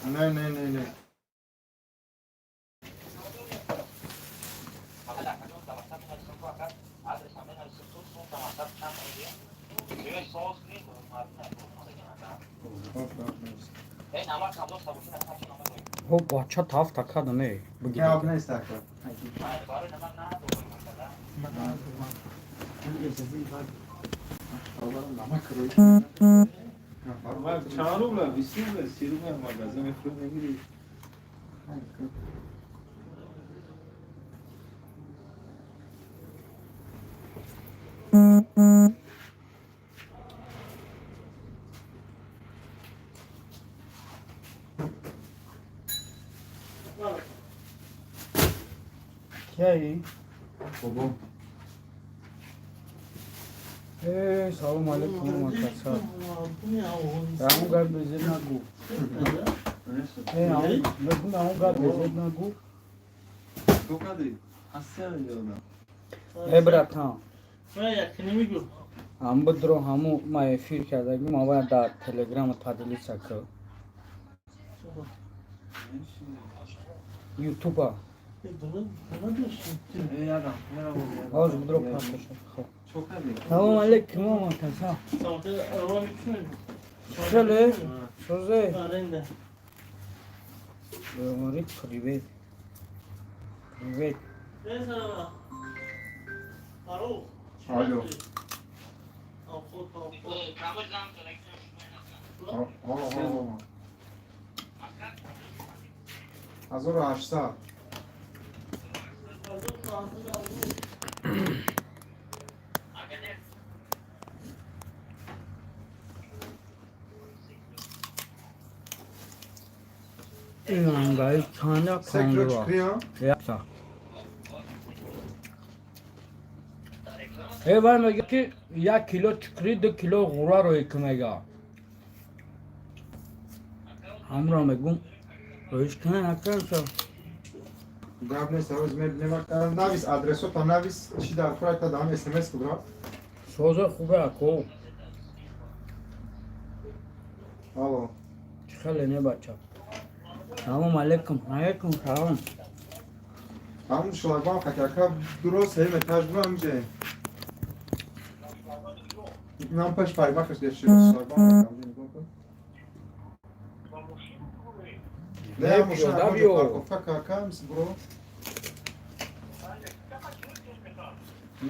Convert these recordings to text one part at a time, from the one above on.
Ne. हो अच्छा था taka da ne. Ya abi ne ister ki? Allah'ım nama kırıyor. Bak çağırıyorlar, bisikletle sirme magazin efrene giriyor. क्या है ये? Baba. Salam alaikum makasa. Ahunga bezet na go. Ahunga bezet na go. Tokadı. Asya diyorlar. ब्रत हाँ मैं यखनी में क्यों हम बद्रो हम मैं फिर क्या था कि मावा दा टेलीग्राम था दिली सक YouTube bana diyorsun. Ey adam, merhaba. और बद्रो fast Çok hadi. Salam alaikum makasa. Samte araba bitmiyor. Şöyle söze Arayın da. Mari привет. Привет. Ben sana. Alo. Alo. Allah. Az oraya açsa. İnan gayet çanda Sekre kanlı çıkıyor. Yapsa. var mı ki ya kilo çıkırı da kilo gurar o ekmega. Hamra megum. O işkene nakarsa. Gab ne savuz ne bak navis adreso ta navis çi da fırata da SMS kudra. Soza خوبه اکو Alo. خیلی نه بچه سلام علیکم علیکم سلام Am şlagban kakaka duros hem etaj amce. Nam peş pay bakış geçiyoruz şlagban kakaka. Ne yapıyor? Kakaka mis bro.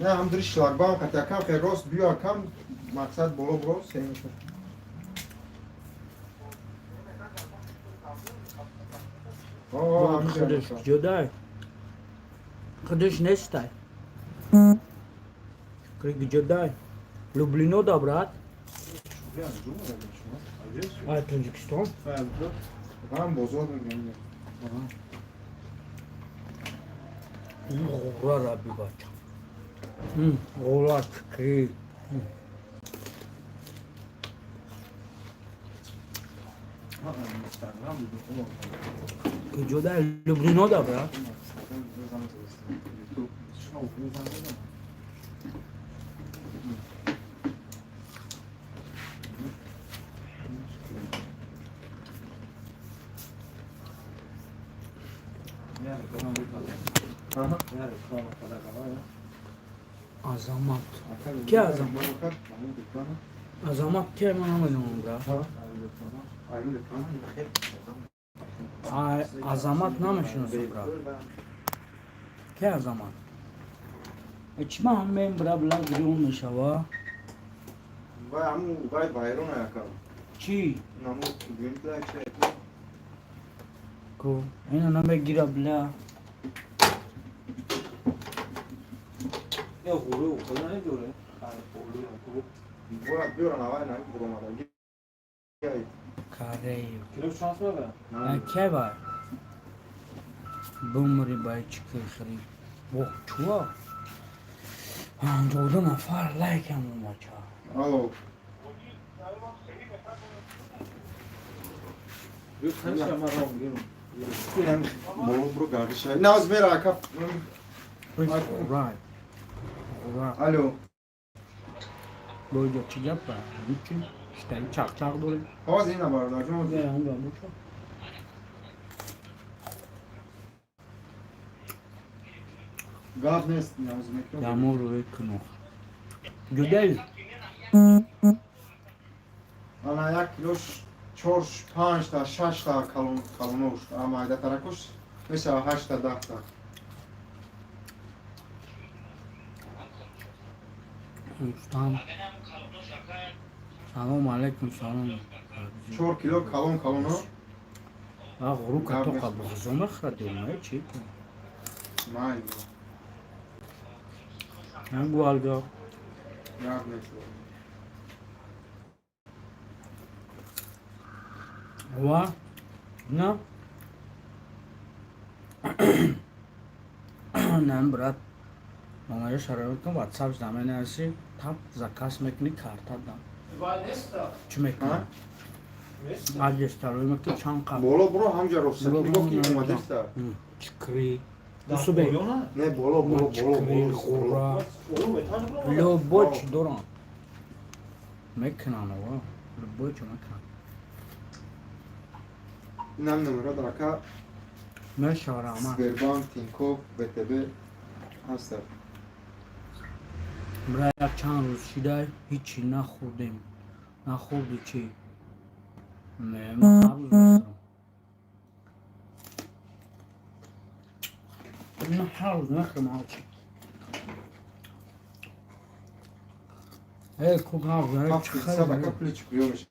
Ne am driş şlagban kakaka feros biyo akam maksat bolo bro sevim. Oh amca. خودش جدای خودش نیستای کریگ جدای لوبلینو دا برات آی تاجیکستان Ben bozuldım yani. غورا ربی بچه غورا چکی که جدای لوبلینو دا برات Azamat. Ki azamat? Azamat ki hemen anlayacağım bra. Azamat ne meşhur bra? Ki azamat? İçme hammen bra bla giriyor meşava. Vai bayron ayakkabı. Çi? Namu günler şey. Ko. Ina name gira bla. Ya huru o kadar ne diyor ya? Bu at bir ana var ne kurumada. Gel. Kareyo. Kilo şans var ya. Ki var? Bumri bay çıkıyor khari. Oh çuva. Doğru nafar like ama maça. Alo. Yok sen şey ama ram gel. Yani bolu bro kardeşler. Naz ver ayakkabı. Right. Right. Alo. Böyle yapar. Bütün işte çak çak böyle. Hava yine var da. Ya anga bu çok. گاب نیست نیاز میکنم دمو روی کنو گدل انا یک کیلوش 4 5 تا 6 تا کالونوش اما ایده ترکش میشه 8 تا 10 تا دوستان سلام علیکم سلام 4 کیلو کالونو غرو کتو قبل غزومه خردیم چی مای هنگو الگا گاب نیست و نه نم برات مامای شرایط کن واتساپ زمینه هستی تاب زکاس میکنی کارتا دام چی میکنی؟ آجی استاروی میکنی چند قبل بالا برو همجا رخصت برو میگو برو که برو. اومده است چکری دوستو بی نه بالا چکری خورا لو بوچ دوران میکنن و لو بوچ میکنن اینم نمره درکا میشاره اما سبربانک تینکوف BTB هست برای یک چند روز شده هیچی نخوردیم نخوردی چی؟ من هر روز میخورم من هر روز میخورم هرچی ای کوک نفت هفت صدقه پلی چکریو میشه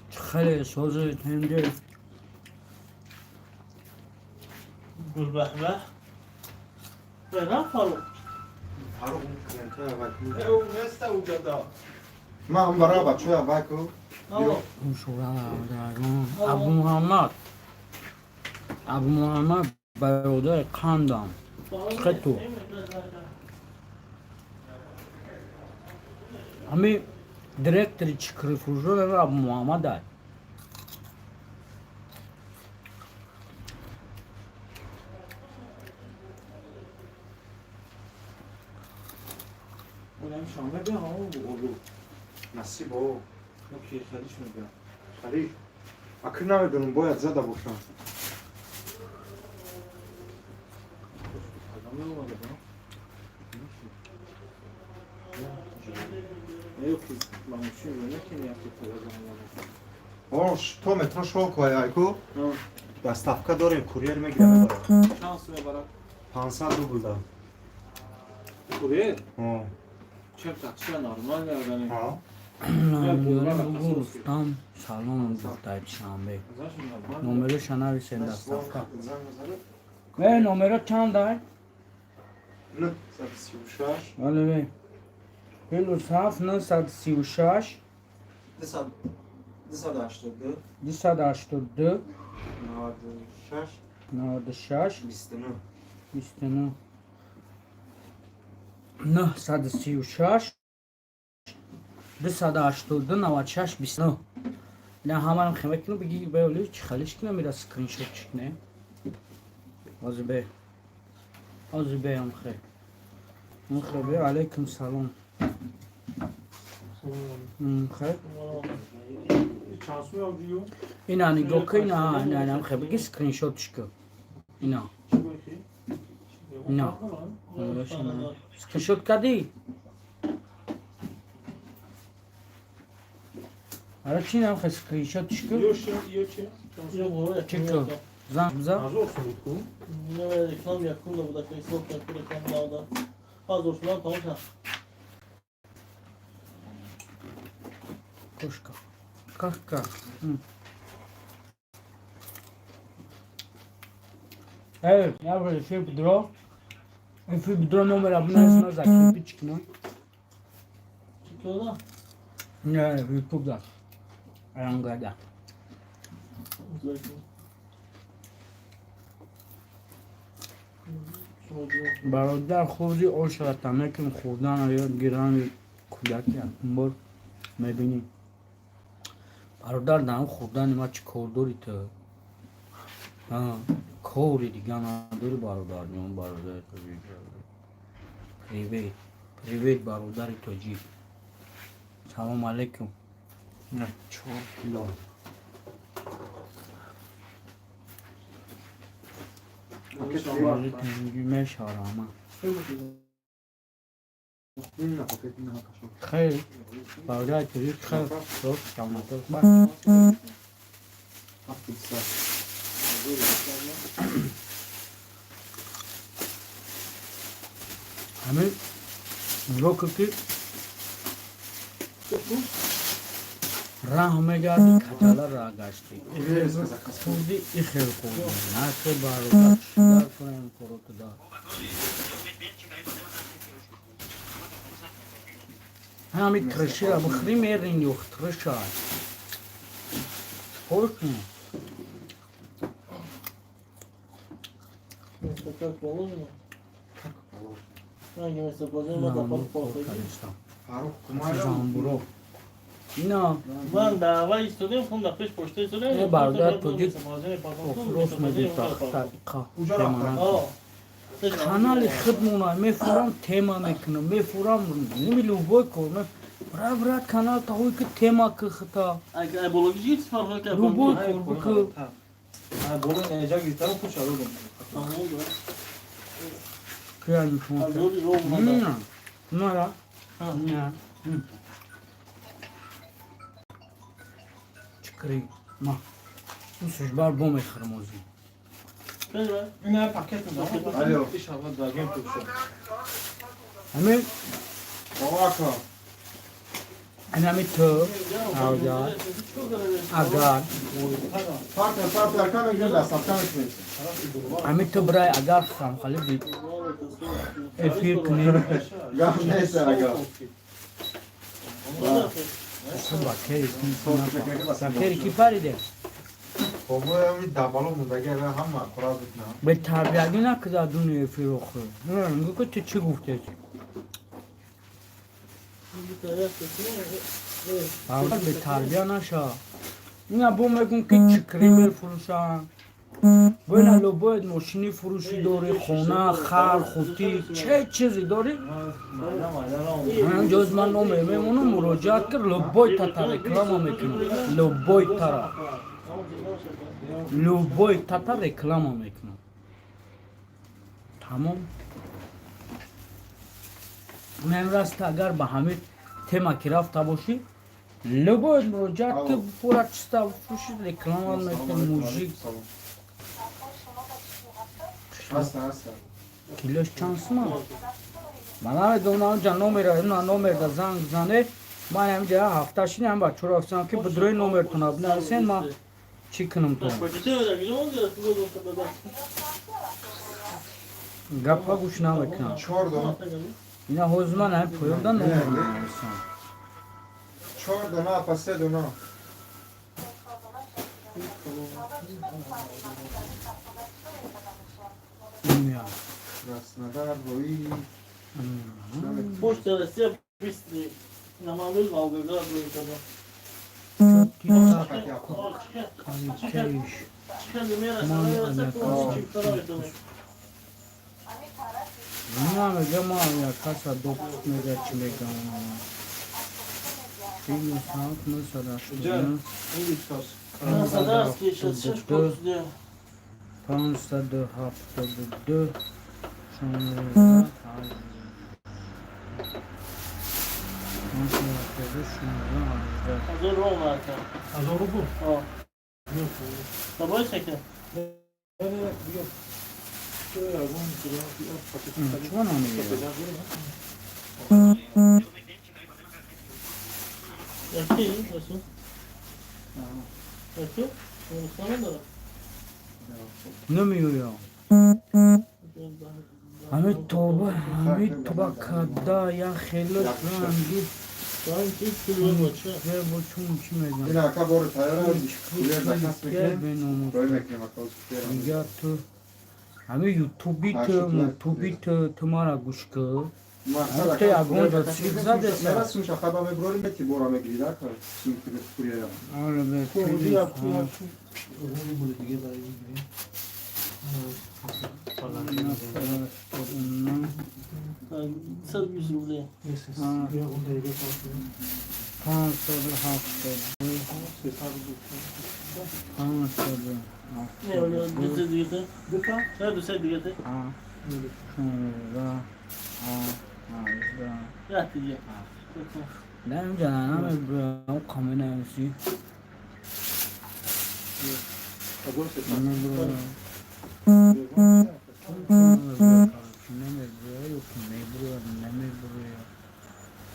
خیلی سوزه تنده گل به به برم فاروق او نست اونجا دا ما هم برای بچه اول کو آقا ابو محمد برادر قندم خطو همین دیرکتری چکری فروشو داره ابو محمد داره اونم شامه بیا ها اولو نصیب او اوکی خریش میگم خرید اکر نمیدونم باید زده باشم آدم اومده با ایوکی ماموشی میونه که نیفتی تلازم آش تو مترو شو کوی ایکو نه دستافکا داریم کوریر میگیره میبره شانس میبرم 500 روبل دارم کوریر ها چه تاکسی نرمال یادنی ها گفتم سلام دختر شنبه ازش نرمال نمرش نویسین دستافکا زنگ بزنه به نمره چند دار؟ نه 136 ولی بی کیلو صف 936 282 282 96 96 29 29 936 282 96 29 نه همه خیمه کنو بگی بیولی چی خلیش کنه میره سکرین شوت چکنه آزی بی هم خیلی اون خیلی علیکم سلام خیلی شانس میابریو اینا نگاه که نه هم خیلی بگی سکرین شوتش کن اینا چی باشی؟ نه سکرین شوت کردی؟ آره چی هم خیلی سکرین شوتش کن یو چی؟ چی کن زن بزن از او سرود کن نه reklam yakında bu da Facebook yakın reklamlarda. Az olsun lan tamam sen. Кошка. Кака. Evet, ya böyle şey bidro. Fi bidro номер abone za kirpiç kino. Çıkıyor da. Ne, YouTube'da. Ayangada. برادر خوردی عاشقت نکن خوردن یا گیران کودکی بار میبینی برادر دارم خوردن ما چی کار داری تو کاری دیگه نداری برادر نیام برادر تو پریویت برادر تو جی سلام علیکم نه 4 کیلو خیلی تنگی میشارم. این نه پاکت نه کشو. خیلی برادر توی خیلی خوب شاماتور با. پیتزا. همین روکی راه میگردی کچالا راه گشتی. خوردی ای خیلی خوردی. نه که برادر شدار کنیم کروت دار. همین ترشی را بخری میرین یو ترش های. خوش نیم. Как положено. Hangi mesela bazen ben de fark فاروق زنبورو اینا من دعوا ایستادیم خون دقیقش پشته ایستادیم ای برادر توی افروس میدی تحقیقا کانال خودمونای میفورم تیما میکنم میفورم نمیلو بای کنم برای کانال تاوی که تیما که خطا اگه بولوگی هیچ فرقی که رو بای کن بکر برو اینجا گیتارو پوش آلو دم. که این شما نه نه نه چکری ما دوستش بار بوم خرموزی نه پاکت نه. الو. ایش هوا داگیم پوش. همین باباکا همین تو آوجار اگر پارتنر کام میگه دست کامش میشه. همین تو برای اگر خام خالی افیر کنیم گام نیست اگه. باکری کی پریده بابا می دبالو مونده همه خراج نه. به تربیتی نکرده دنیا افیر خود نه میگه که چی گفته اول به تربیه نشا اینا بو میگن که چکری میفروشن باینا لو باید ماشینی فروشی داری خونه خر خوتی چه چیزی داری من جز من میمونم مراجعت کرد لو باید تا رکلام میکنم لو باید تا لو باید تا رکلام میکنم تمام من راست اگر به همین تیما که رفته باشی لو باید مراجعت که پورا چستا فروشی رکلام میکنم موزیک هست. کیلوش چانس ما من هم دونم جا نومر دا زنگ زنه من هم جا هفته شنی هم بچه رو افزم که بدروی نومر تونه بنرسین ما چی کنم تو گپ ها گوش نمیکنم چهار دو. اینا حوزمان هم پویردن نومر نرسن چهار دو نه پس سه دو نه. میاد رسندر روی. Boş teresiye pisli. Namamız kavgalar böyle kadar. کاری کریش Çıkan yemeğe sana verse konu çiftler ayırdı. اینا میگه ما یا کسا دو میگه چی میگم این ساعت مثلا شدن این کاش. Mesela eski yaşatacak kokusu diyor. 572 شماره Hazır olma arka. Azor bu. Ha. Sabah çekin. چون نمیگه Erkeği nasıl? Erkeği? Sana da. نمیگه همه توبه همه توبه کده یا خیلی رنگی Sanki kırıyor maçı. به بچون چی میگم این اکا بارو تایره کولر دکست گل میکنه. بیناموس روی میکنیم اکا کولر. میگه تو همه یوتیوبی تو ما را گوش کن مقصد تو اگون را چیز زده سر سوش خبا میبریم میتی بورا میگیری دکا. سوی که کولر. آره به Kırmızı کلی yaptı. Onu bu دیگه برای میگیریم. 120 روبله. 570 نه ولی دوست دیگه ته؟ نه دوست دیگه ته؟ 16 نه دیگه. نه اینجا نه اون کامل نمیسی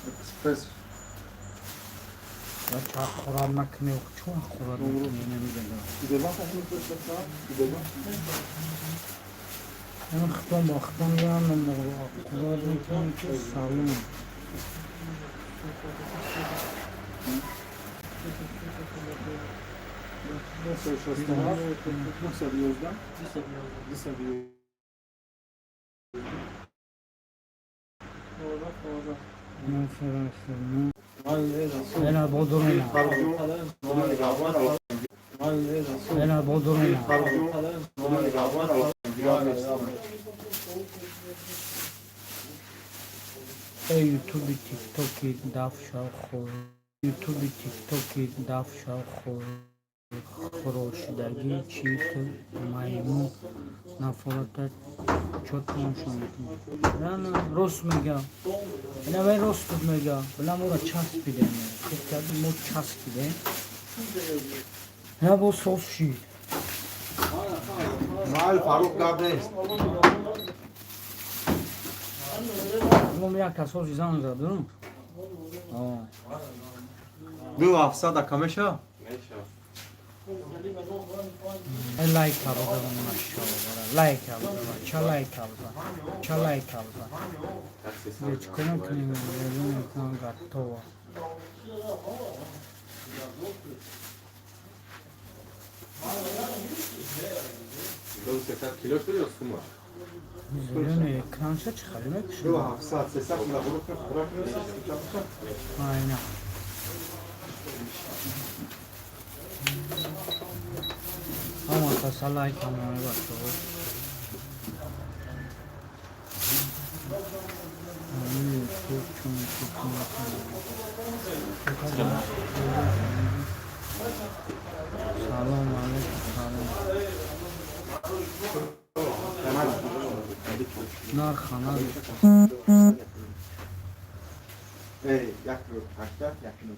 اکسپرس چه خورم نکنه چون خورم نکنه نمیده این ختم یعنی خورم نکنه که سالون Ela boduruna. Ela boduruna. YouTube TikTok dafşa khor. YouTube TikTok dafşa khor. خروشیدگی چیت مایمون نفرات چطور شد نه راست میگم نه ولی راست میگم بلا مورا چسبیده نه مو چسبیده نه با صوف شید مال فاروق قبل مو یک کسا زیزان زدن دو افساد کمشا لایک aldı bana aşağılara like aldı ça like aldı geç konu kıyımlarını kan gatto Zülün ekransa çıkarmak دو şu افساد سه کلا خوراک aynen ama tasalay kameraya bakıyor. Çok Salam aleyküm salam. Nar xana. yakın.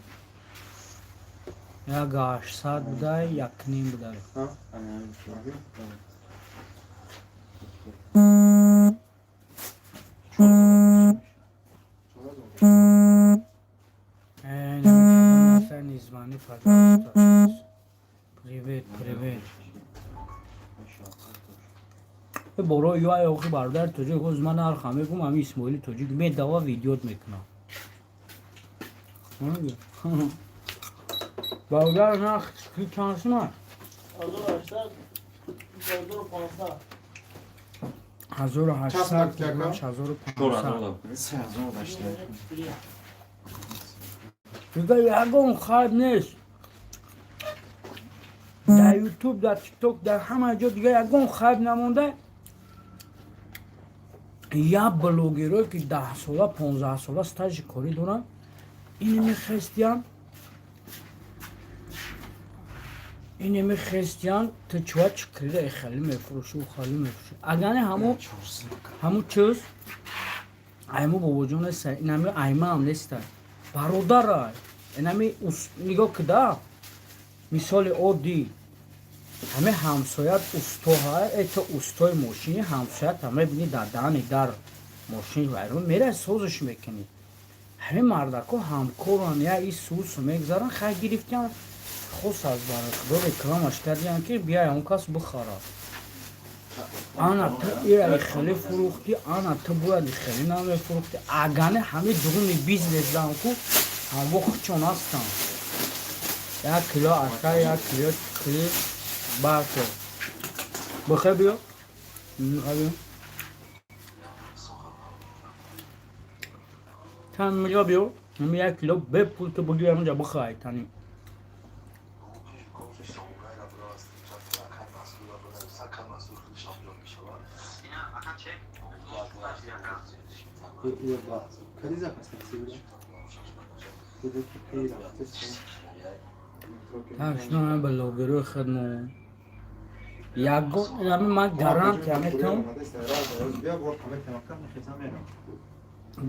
Ya gaş saat buday yakınım buday. Ha? Sen izvani fazla tutarız. Привет. برو یا آخی برادر توجه خوز من هر خمه کم همی اسماعیلی توجه که می دوا ویدیوت میکنم برادر نه کی چانس من 1800 کلاش 1500 دیگه یکون خواهد نیست در یوتیوب در تیکتوک در همه جا دیگه یکون خواهد نمونده یا بلوگیروی که 10 ساله 15 ساله استاژ کاری دارن اینمی خریستیان تو چوه چکریده خیلی میفروشی و خیلی میفروشی اگر همو چیز ایمو با وجود نیست اینمی ایمه هم نیست برادر اینمی نگاه کده مثال عادی همه همسایت اوستا های تا اوستای ماشینی همسایت همه بینی در در ماشین ویرون میره سوزش میکنی همه مردکا همکاران یا این سوز میگذارن خیلی گرفتن خوص از برای اکرامش کردیم که بیای اون کس بخوره آنا تو ایره خیلی فروختی آنا تو باید خیلی نمی فروختی اگانه همه درون بیزنس دارن که هم وقت چون هستن یک کیلو اکا یک کیلو باشه بخیر بیا چند میگه بیا همه یک کیلو بپول تو بگیر همونجا بخواه تانی Kadi zapastak sigurno. Kadi kipira, testo. اشنا بلوگرو خدمو یگو نمی من گارانتی همتون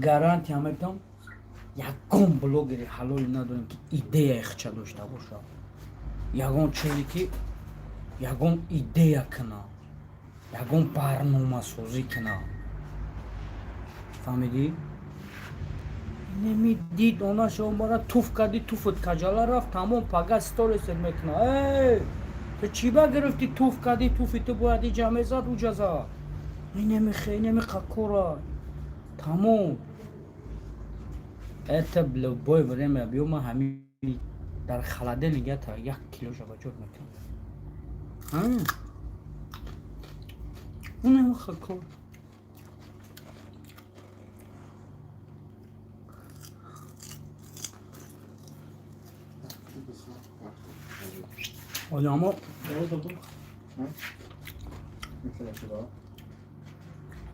گارانتی همتون یگون بلوگری حلال نداریم که ایده اخچه داشته باشه یگون چیزی که یگون ایده کنه یگون برنامه سازی کنه فهمیدی؟ نمیدید اونا شما برای توف کردی توفت کجالا رفت تمام پگه ستوریست میکنه ای تو چی با گرفتی توف کردی توفی تو باید جمعه زد او جزا این نمیخه کورا تمام ایتا بلو بای بریم بیو ما همین در خلاده نگه تا 1 کیلو شبا جور میکنم اون نمیخه کور آدم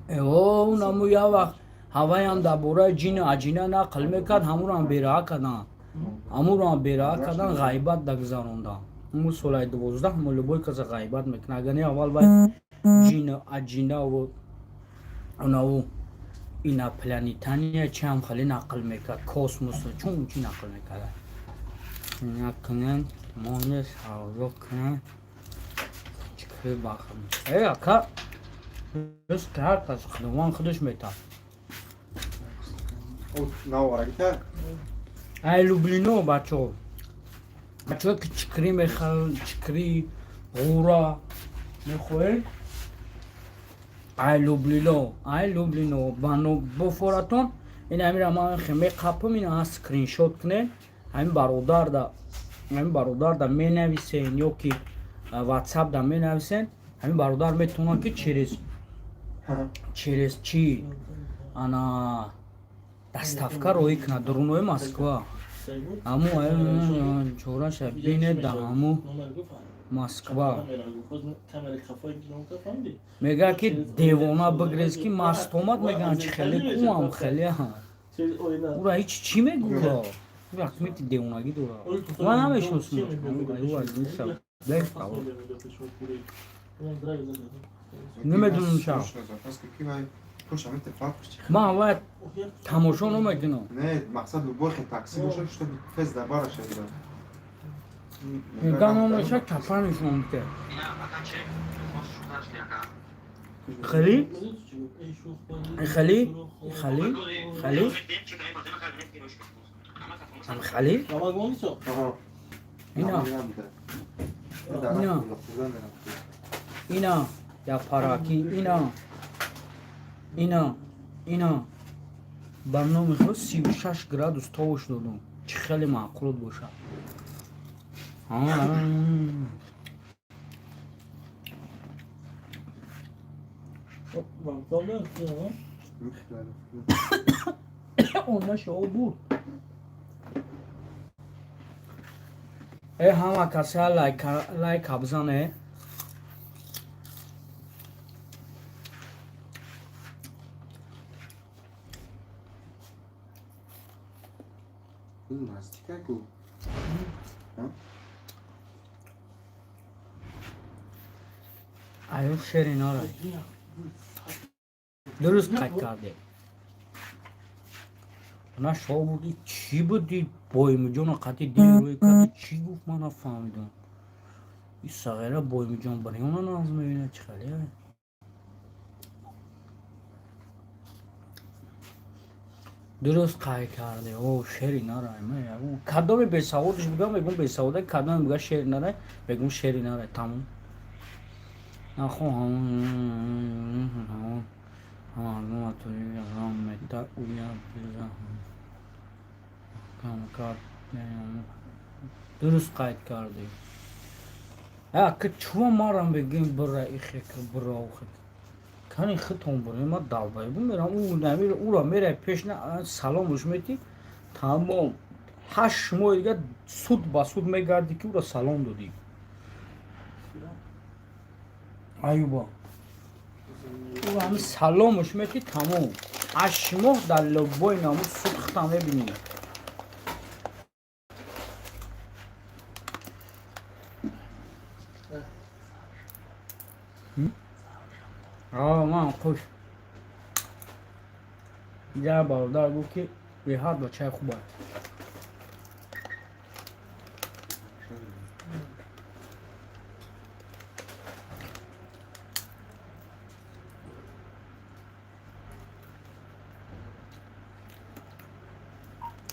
اون همو یه وقت هوای هم در برای جین عجینه نقل میکرد همون هم بیراه کردن همون هم بیراه کردن غیبت دگذاروندن همون سولای 12 مولبوی کسی غیبت میکنه اگه اول باید جین عجینه و اونو اینا پلانیتانیه چه هم خیلی نقل میکرد کاسموس چون چی نقل میکرد نکنن مانش حاضر کنن چکه باخم ای اکا بس که هر کس خدوان خودش میتن ای لوبلینو بچه که چکری میخواه چکری غورا میخواه ای لوبلینو بانو بفورتون این همین اما خیمه قپم این ها سکرین شوت کنه همین برادر دا می نویسین یا که واتساپ دا می نویسین همین برادر میتونن که через چی انا دستافکا روی کنه درونوی مسکوا همو چورش بینه دا همو مسکوا میگه که دیوانا بگریز که مستومت میگن چی خیلی هم خیلی هم او را هیچ چی میگو وقت میتی دیوناگی دورا من نمیشنست او از نیستم نمیدونم شم من اول تماشا نمیکنم نه مقصد برخ تاکسی باشه що фест да бара шеда میگم اون نشه کفنش نمیده خلی؟ خلی؟ خلی؟ خلی؟ هم خلی؟ اینا اینا یا پاراکی اینا برنامه خود 36 گرادوس تاوش دادم چه خیلی معقول باشه اون شو بود همه کسی لایک بزنه ماستیکا کو آیا شیرین ها درست قد کرده نه شو بودی چی بودی بایمی جان قطعی دیل روی کرده چی گفت من نفهمیدم این صغیره بایمی جان برای اون ناز میبینه چه خیلی های درست قای کرده او شیری ناره من کدام بیساودش بگم بگم بیساوده کدام بگم شیری ناره بگم شیری ناره تموم نخو همون توی رام میتا اویا بزن کام کرد درست قاید کرده که چوه مارم بگیم برای خیلی برای خیلی کنی خطون برای ما دلبایی میرم او را میره پیش نه سلامش میتی تمام 8 ماه دیگه سود با سود میگردی که او را سلام دادی ایوبا او همه سلامش میتی تمام 8 ماه در لبای نامو سوختم ببینی من خوش یه برادر گفت که ریحت با چای خوبه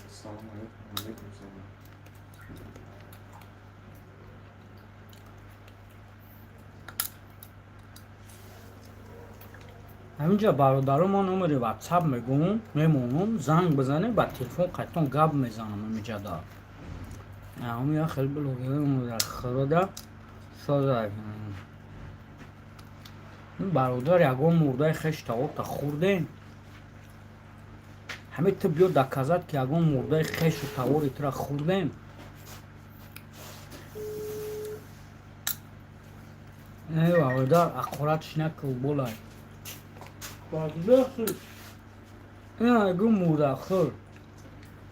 سلام علیکم سلام همینجا برادرم ما نمره واتساپ میگم میمونم زنگ بزنه با تلفن قطعا گپ میزنم همینجا دار همین خیلی بلوگه در خراده سازه این برادر یکان مرده خش تاوب تا خوردین همه تو بیا دکازد که یکان مرده خش و تاوری ترا خوردین ای برادر اقورتش نکل بولای نه اگه مرده خور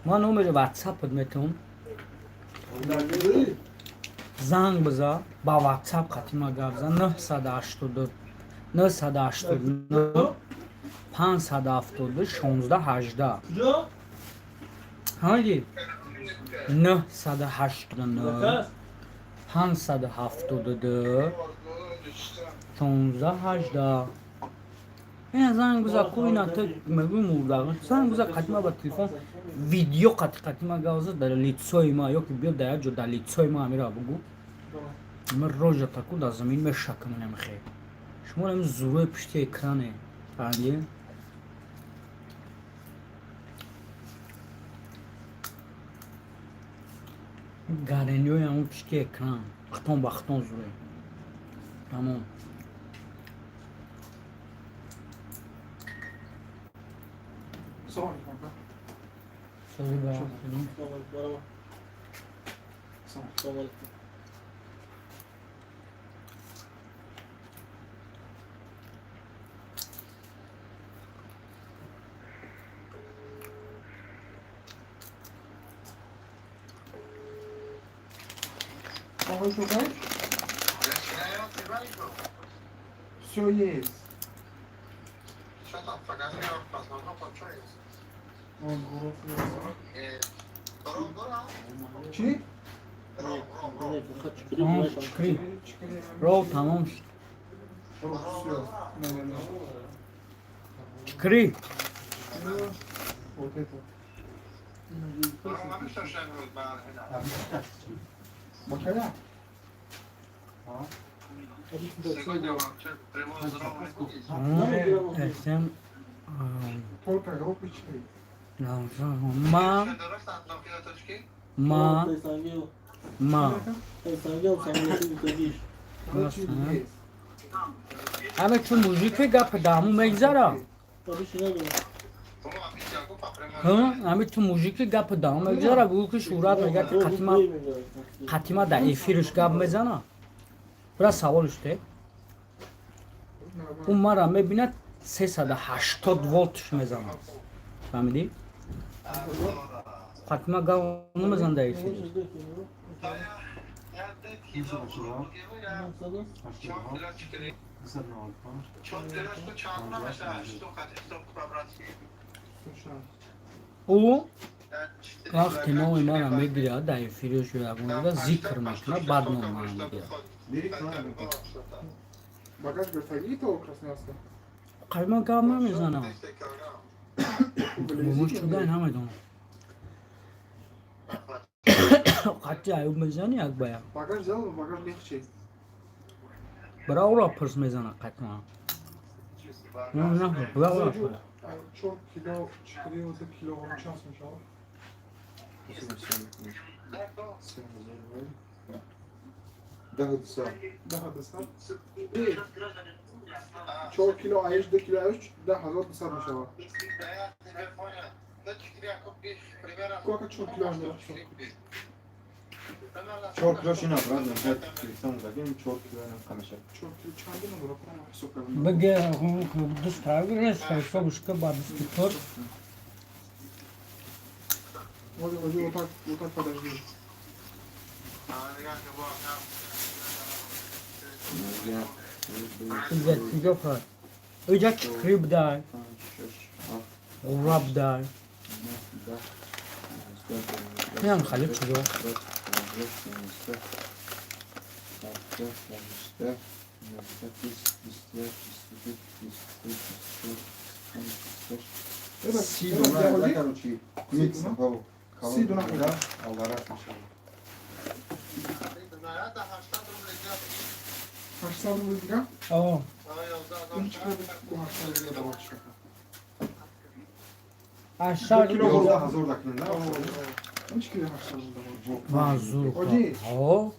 ما نمره واتساپت میتون زنگ بزن با واتساپ قطیما گپ بزن 982 989 572 16 18 کجا؟ هایی 989 572 16 18 این زنگ بزن کوی نته میگوی مرده زنگ بزن قطیما با تلفن ویدیو قطیما گوزه در لیتسوی ما یا که بیا در جو در لیتسوی ما همیرا بگو من روژا تکو در زمین میشکم نمیخواه شما همین زوروی پشتی اکرانه فهمیدی؟ گارنیوی همون پشتی اکران وقتان وقتان زوروی تمام سلام علیکم سازی برام السلام علیکم. آقای شوکر Все есть. Что там, фотография основного получается? Он город Ром, Чи? Не, фақат чикри تمام бўлайшам. شکری رو تمام شد Все. Не. شکری Вот это. Ром, что шагнул, Бакаля? Сегодня вам привоз Рома будет. اسم Только группы чай. ما Дорожка, одно килоточки. ما Пейсангел. ما Пейсангел, самолеты выходишь. Есть. همه چون موزیک گپ دامو میگذاره Обычно надо. Кому обещал, купа прямо. همه چون موزیک گپ دامو میگذاره بگو که شورات میگه که قطیما در افیرش گپ میزنه برای سوالش ده اون مرا میبیند 380 ولتش میزنه فهمیدی؟ قطیما گپ نمیزنه در افیرش Я 10 кило. Я 4 çarpma mesela şu kaç по-братски. او وقتی نام مرا میگیره در افیرش رو ذکر میکنه بعد نام مرا میگیره Бери к нам. Багаж вертолета Красноярска. قطیما گپ نمیزنه 200 килограмм. مش شده نمیدونم قطعی ایوب میزنی یک باید Багаж взял, багаж легче. برای او را پرس میزنه قطعا نه برای او را پرس Чё, кило, 4 килограмм в час сначала. ده دسر. چهار کیلو عیش 2 کیلو عیش 10,000 دسر میشه. Да я тебе понял. Да 4 купишь примерно. Сколько 4 кило надо? 4 کیلوش اینا برات اینجا کلیسان زدیم 4 کیلو اینا خمشه 4 کیلو چند دونه برو کنم حساب کنم بگه دوست ترگیرش حسابش که با بیسکیتور Hoje voltar para das duas. اینجا فرد اینجا چکریب دار غراب دار این خلیب شده سی دونه نکرو چی میکس بابا سی دونه میده آورش میشه 800 روبل دیگه آه این چقدر با 800 روبل دارم چیکار 80 کیلو روبل برده هزار دکنه نه این چی که 800 روبل منظور آجی. آه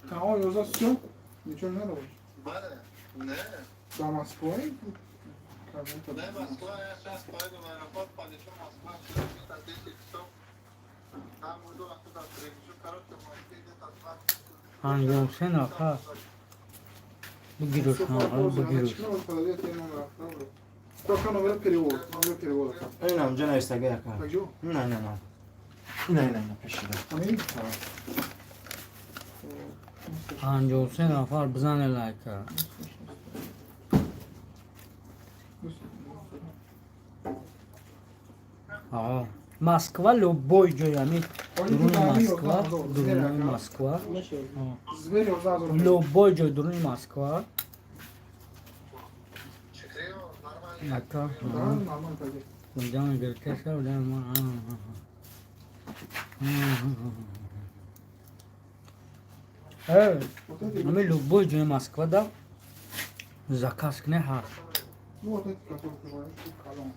تمام 11 سو نمیتونه نداره نه داماسکوی نه مسکو اساس پای do aeroporto padeceu umas marcas de detecção tá mudou a toda a televisão carote mas tem dentro das انجام سه نفر بگیرش بگیرش Toccano per periodo, non per periodo. اینا اینجا نایستگه یکا Pagio? نه نه نه اینا پیشیده Amin? انجام سه نفر بزنه لایکر آه مسکوا لوبوی جویامی درون مسکوا درون مسکوا ماشي Zveri ozazo. لوبوی جو درون مسکوا Chicreo, normal. لایکر Normal pagio. Bundan gerçekse öyle mi? Evet. Ama luboy joy Moskvada zakaz ne har? Ну вот это который говорит, колон.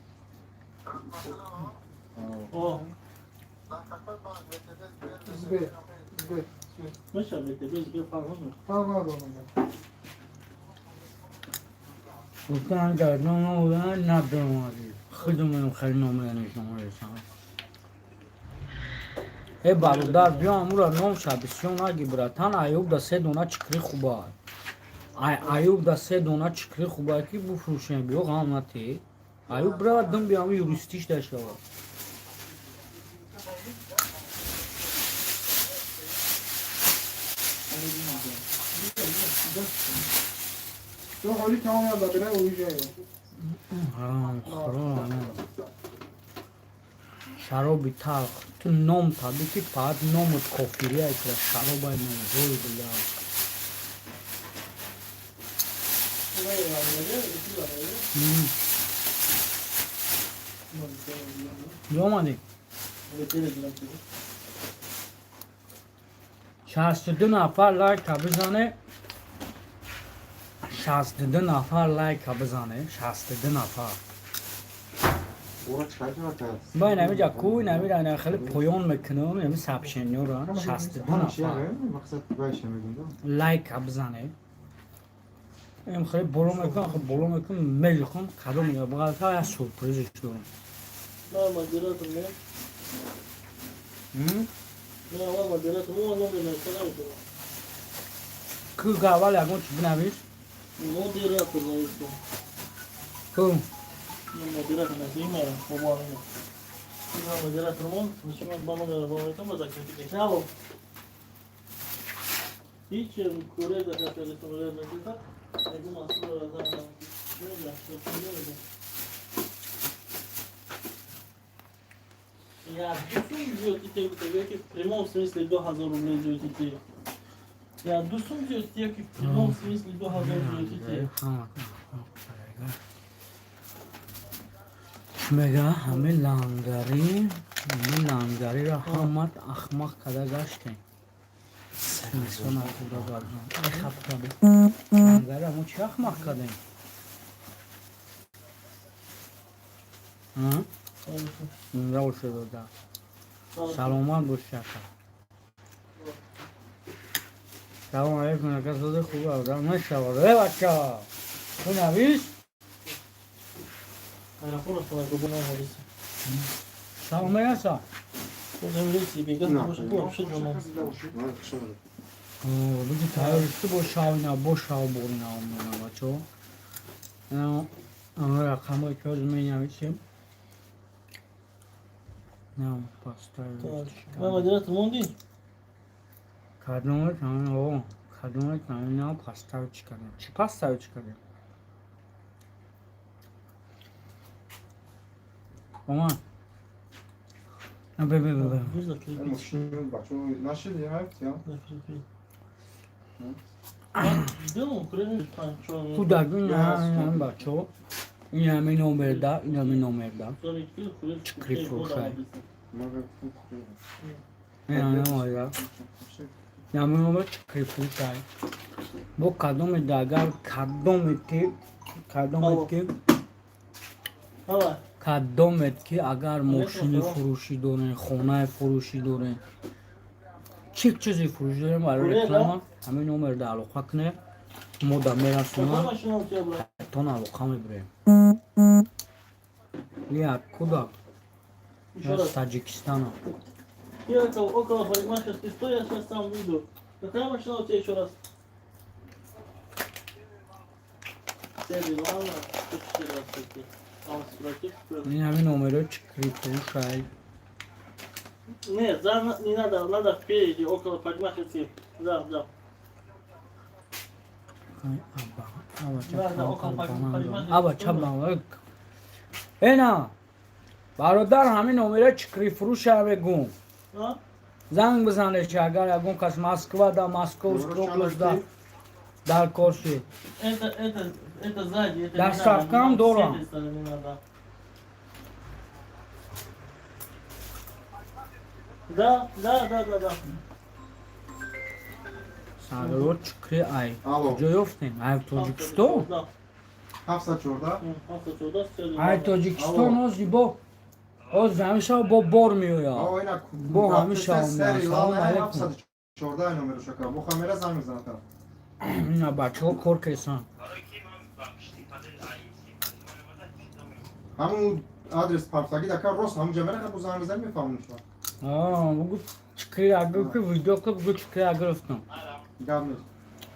اه Zveri. Zveri. ماشي بتبيز كيف فاهم Pagado onu. Utan geldim ama ne durmadı. Xidmim xelnom yanışım oraya. برادر بیا امورا نام شبیسیون اگه براتن ایوب دا سه دونه چکری خوبه ایوب دا سه دونه چکری خوبه که بفروشیم بیا قامتی ایوب برا دم بیا همه یوریستیش داشته با تو حالی تمام یاد بره اویجایی. حرام خرام شرابی تلخ تو نام تابی که فقط نامت کافیری های که شراب های نموزوی بلا جو آمده 62 نفر لایک بزنه 62 نفر لایک بزنه 62 نفر برو چکار کرد با این همه جا کوی نمی رانه خیلی پایان میکنم یعنی سبشنیو رو 62 نفر مقصد باشه میگم لایک بزنه این خیلی برو میکنم خیلی برو میکنم میل کن کدو میگه بقیل تا یا سورپریزش دارم لا مديرات الناس لا والله مديرات مو والله من الكلام که گاوال یکون چی بنویش مديرات الناس که مديرات الناس ما مبارنة مديرات المنط مش ما بنو بابا كم بدك تشاو هيك كوريا ده كانت تقول لنا كده يقوم اصلا هذا Я дусум диyor ki в прямом смысле до 1000 рублей диyor ki. Я дусум diyor ki в прямом смысле до 1000 diyor ki. میگه همه لانگاری را همت اخمق کده گشتیم مثلا خدا بردم ای خب لانگاری همون چی اخمق کدیم اینجا شده ده سلامت باش شکر سلام علیکم نکس داده خوبه آدم نشواره بچه ها تو نویش انا خلاص انا كبنا هذه. سلام علیکم Будем лететь, бегать, может, вообще дома. بگی تایرشتی با شاوینا با شاو بورینا اونونا بچه اما رقم های که از من نمیشیم نه پاستای Mama, direto, mundi? کدومه کنه او کدومه کنه نه پاستای چی کنه چی پاستای چی کنه ماما نه ببه ببه Вижу, что ты مشکل بچه نشید یه هفت یا сделал, украинский пан, что он... کودک این همین بچه این همین نومر ده این همین نومر ده Çıkırıp vuruşay. این همین نومر ده این همین نومر çıkırıp vuruşay. Bu کدوم ده اگر کدومت که اگر ماشینی فروشی داره خونه فروشی داره چه چیزی فروشی داره برای رکلام همین نومر ده علاقه کنه مودا میرسونه Какая машина у тебя была? تون علاقه میبره یا کودک Еще раз. تاجیکستان Я около парикмахерской стой, я сейчас сам выйду. Какая машина у тебя еще раз? Сели, ладно, 114. А он спротив. این همین نومره çıkırıp vuruşay. Нет, не надо, надо впереди, около парикмахерской. Да. ابا چبا اینا برادر همین نومره چکری فروش همه گون А? زنگ بزنه که اگر اگون کس مسکوا دا ماسکوسک اوبلاس دا در کورشی Это сзади, это Да, не ставкам надо, дорого. с этой стороны надо. Да. سالو چکری ای Alo. کجا یفتین؟ ای توجیکستان؟ Да. Hafsa çorda. Автосуда, сели. ای توجیکستان ازی با از همیشه با بار میویا Aa oyna. Bu hamiş almıyor. Selamun aleyküm. Hafsa çorda numarı şaka. Bu kamera zang zaten. اینا بچه ها کار کسان همون آدرس پارساگی دکار راست همون جمعه که بزنم بزنم میفهمون شما. بگو چکری اگر که ویدیو که بگو چکری اگر افتم Gelmiyor.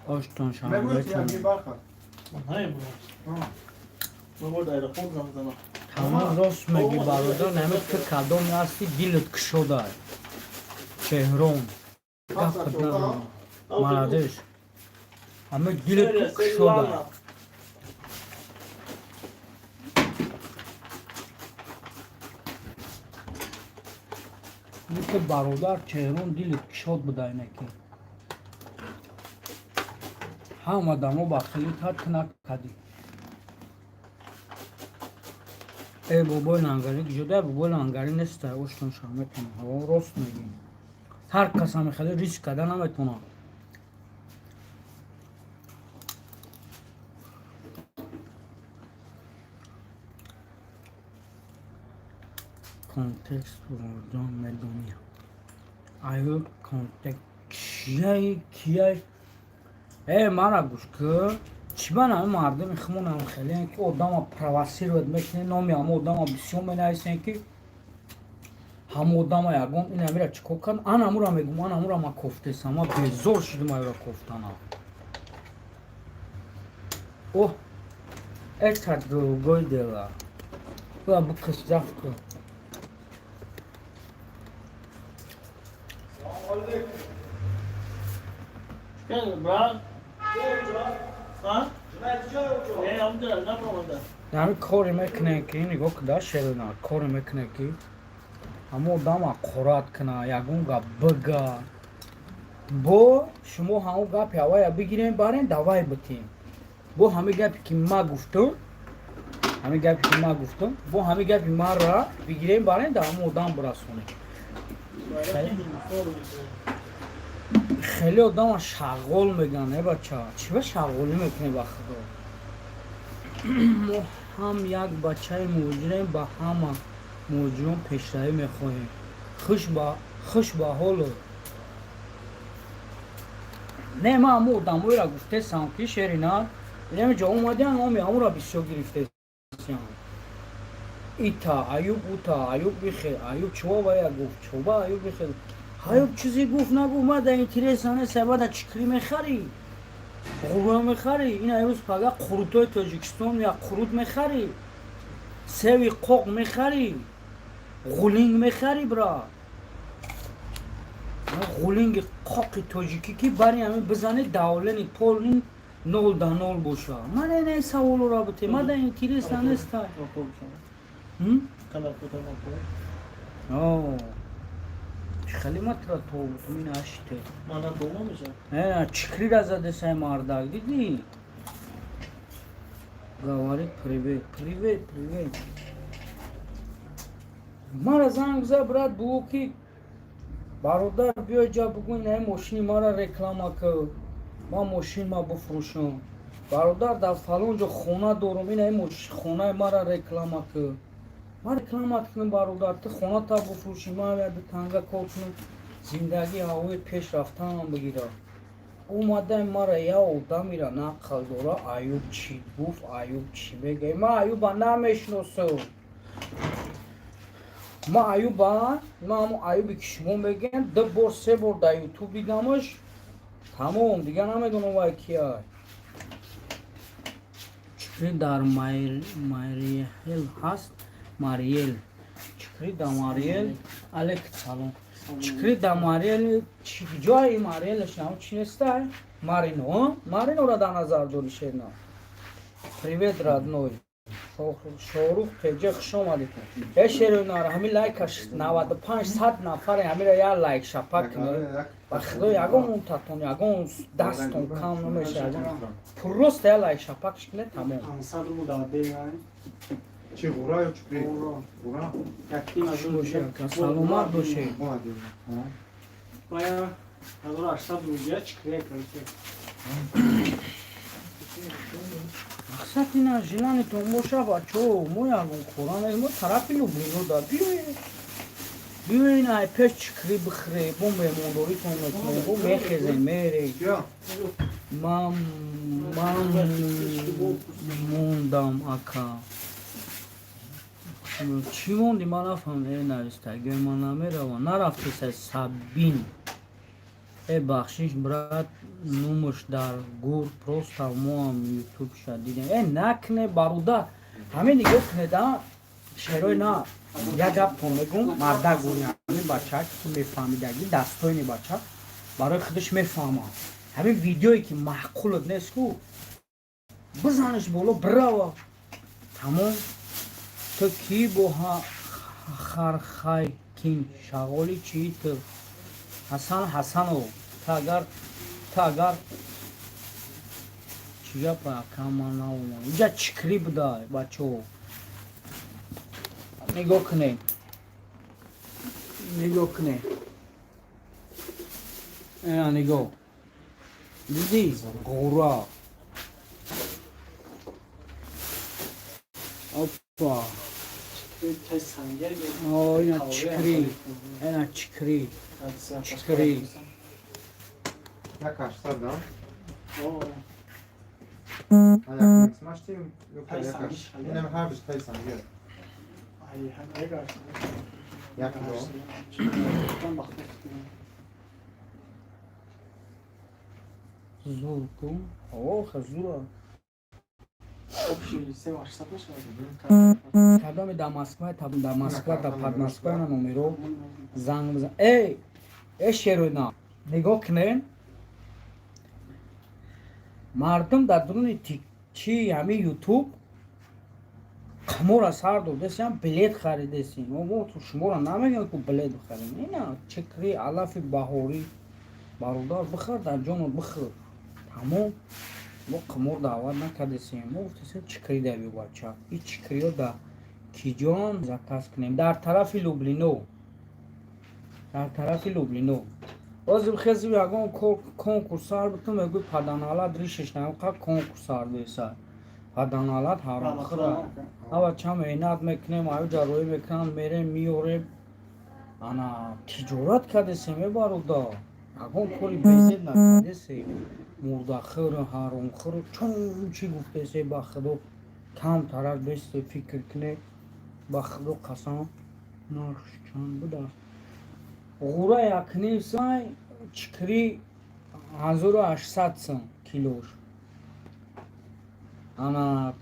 آشتان شما Memnuniyet ya bir barka. Hayır bu. Ben burada aeroport zamzana. تمام راست میگی برادر نمید که کدام هستی دیلت کشوده چهرون Hafsa گفت çorda. ندارم مردش همه دیلت کشوده این که برادر چهرون دیلت کشود بده اینکی هم آدم ها بخیلی تد کنک کدی ای بابای لنگری جدا بابای لنگری نیست اوشتون شامتون ها راست میگیم هر کس هم خیلی ریسک کده نمیتونه کنتکست وردان مدونیا آیا کنتکست کیه ای مرا گوش که چی من همه مردم خمونم خیلی این که آدم پروسی رو میکنه نامی همه آدم بسیار مینایستن که همه آدم یکون این همی را چکو کن آن همو را میگم آن همو را ما کفته سم ما بزار شدیم ای را کفتن اوه ایتا گوی دیلا او بو کس زفت کن Gel bırak. Ha? Amca ne yapalım da? یعنی کاری میکنه که نگاه که داشت شده کاری میکنه که همه آدم قرات کنه یکون گا بگا با شما همه گپ هوای بگیرین بارین دوای بتین با همه گپی که ما گفتم با همه گپی ما را بگیرین بارین دا همه آدم برسونه خیلی آدم شغال میگن ای بچه چی به شغالی میکنی با خدا ما هم یک بچه موجرم با همه موجرم پیشتایی میخواهیم خوش با حالو نه ما همه آدمایی را گفته سم که شرینا اینمی جا اومدن همه را بسیار گرفته ایتا ایوب اوتا ایوب بخیر ایوب چوا باید گفت چوا ایوب بخیر ایوب چیزی گفت نگو ما در این تیرستان سباد چکری میخری غروه میخری این ایوز پگه قروتای تاجیکستان یا قروت میخری سوی قوق میخری غولینگ میخری برا غولینگ قوق تاجیکی که برای همین بزنه دولنی پولین 0 دا 0 باشه من این سوالو را بته ما در این تیرستان است اوه خیلی مطرح تو این اشته من دوم میشه نه چکری را زده سای مردک دیدی گواری پریویت ما را زنگ زد برات بگو که برادر بیا جا بگو این ماشین ما را رکلام که ما ماشین ما بفروشم برادر در فلان جا خونه دارم این خونه ما را رکلام که ما رکلامت کنم برادر تو خونه تا بفروشی ما به تنگه کار کنم زندگی هوای پیش رفتن هم بگیره اومده ما را یا آدمی را نقل داره ایوب چی گفت ایوب چی بگه ما ایوب نمیشناسم ما ایوب همون ایوبی که شما بگن 2 بار 3 بار در یوتیوب دیدمش تمام دیگه نمیدونم وای کیه چکری در ماریل هست ماریل چکری در ماریل علیک سلام چکری در ماریل جای ماریلش نام چی نیسته؟ مارینو را در نظر داری شیرنا پریوید رادنوی شاروخ پیجه خوش آمدید ای شیرنا را همین لایکش 95-100 نفر همین را یا لایک شپک کنید و خدا یکم اون تاتون یکم دستون کم نمیشه پروست یا لایک شپکش کنید تمام چی غورا یا چکری؟ غورا باشه سلامت باشه باید 1800 روزیه چکریه کرده مقصد اینه جلانتون باشه بچه ما یکم خورانه ما طرفی لوبرینو دا بیوین های پیش چکری بخره بوم بیمونداری تون میکنه بوم میخیزه میره من موندم اکا چی موندی من نفهم نرسته اگه من نمیره و نرفته سه سبین بخشش برات نومش در گور پروست ما هم یوتیوب شد دیدیم نکنه برادر همین نگاه کنه دا شیروی نه یک گپ تو میگم مرده گوری همین بچه که میفهمیدگی دستوینی بچه برای خودش میفهمه همین ویدیویی که محقولت نیست که بزنش بالا براو تمام تو کی با خرخای کین شغالی چی تو حسنو تا اگر چیا پا کاما ناومو اینجا چکری بوده بچه نگاه کنه اینا نگاه دیدی غورا اپا اینا چکری jakaś sada a jak nic masz tym jakaś nie wiem chyba być tej sam wie jak to زورکم اوه خزورا تابم داماسکو تا پادماسکو نا نمیرو زنگ بزن ای شیروینا نگاه کنین مردم در درون چی همین یوتیوب قمور از هر دو دستیم بلیت خریدستیم ما تو شما را نمیگم که بلیت بخریم اینا چکری علف بهاری برادر بخور در جانت بخور تمام ما قمور دعوت نکردیم ما گفتیم چکری در بیو بچه این چکری ها در کیجان زکاس کنیم در طرف لوبلینو بازم خیلی یکم کنکورسار بودم میگوی پدانالات ریشش نمیخواد کنکورسار بیسار پدانالات حرام خورد اول چم عینات میکنیم آیو جاروی میکنم میریم میوریم انا تجارت کرده سیمه بارودا یکم کوری بیزید نکرده سی مرده خور حرام خور چون چی گفته سی با خدا کم طرف بیست فکر کنه ба худо қасам нархш чанд буд аст ғура якним сай чикри 1800 сом килош ана